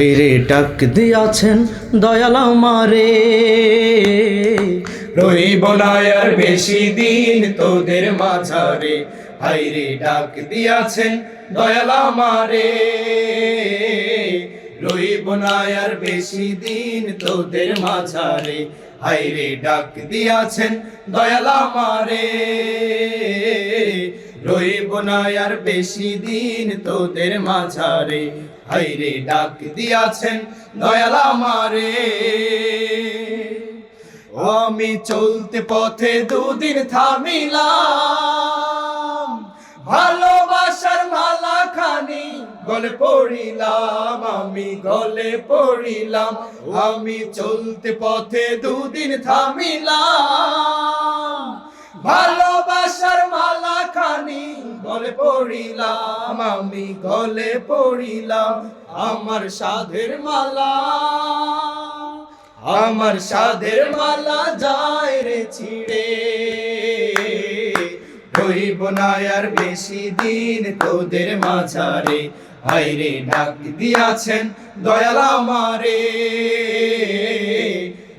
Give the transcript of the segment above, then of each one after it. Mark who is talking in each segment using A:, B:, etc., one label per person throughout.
A: হায়রে ডাক দিয়াছেন দয়াল আমারে,
B: রইব না আর বেশি দিন তোদের মাঝারে। হায়রে ডাক দিয়াছেন দয়াল আমারে, রইব না আর বেশি দিন তোদের মাঝারে। হায়রে ডাক দিয়াছেন দয়াল আমারে, রইব না আর বেশি দিন তোদের মাঝারে। হায়রে ডাক দিয়াছেন দয়াল আমারে। আমি চলতে পথে দুদিন থামিলাম, ভালোবাসার মালা খানি গলে পড়িলাম, আমি গলে পড়িলাম। আমি চলতে পথে দুদিন থামিলাম, ভালোবাসার মালা খানি গলে পড়িলাম, আমি গলে পড়িলাম। আমার সাধের মালা, আমার সাধের মালা যায় রে ছিড়ে, রইব না আর বেশি দিন তোদের মাঝারে। হায়রে ডাক দিয়াছেন দয়াল আমারে,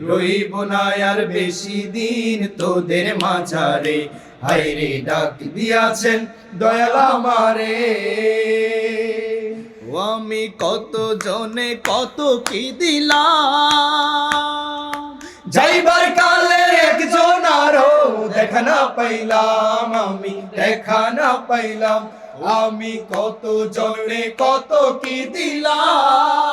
B: রইব না আর বেশি দিন তোদের মাঝারে। হায়রে ডাক দিয়াছেন দয়াল আমারে।
A: আমি কত জনে কত কি দিলাম,
B: যাইবার কালে একজন আরো দেখা না পাইলাম, আমি দেখা না পাইলাম। আমি কত জনে কত কি দিলাম,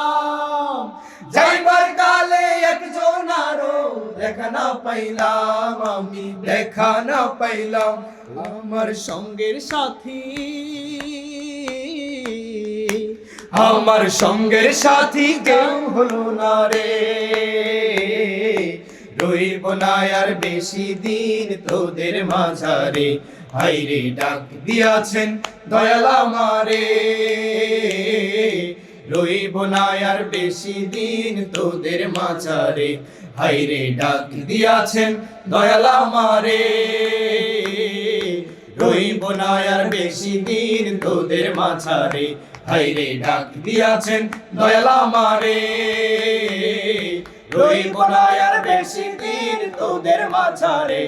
B: যাইবার কালে একজন আরো দেখা না পাইলাম, আমি দেখা না পাইলাম।
A: আমার সঙ্গের সাথী,
B: আমার সঙ্গের সাথী কেউ হলো না রে, রইব না আর বেশি দিন তোদের মাঝারে। হায়রে ডাক দিয়াছেন দয়াল আমারে, রইব না আর বেশি দিন তোদের মাঝারে। হায়রে ডাক দিয়াছেন দয়াল আমারে, রইব না আর বেশি দিন তোদের মাঝারে। হায়রে ডাক দিয়াছেন দয়াল আমারে, রইব না আর বেশি দিন তোদের মাঝারে।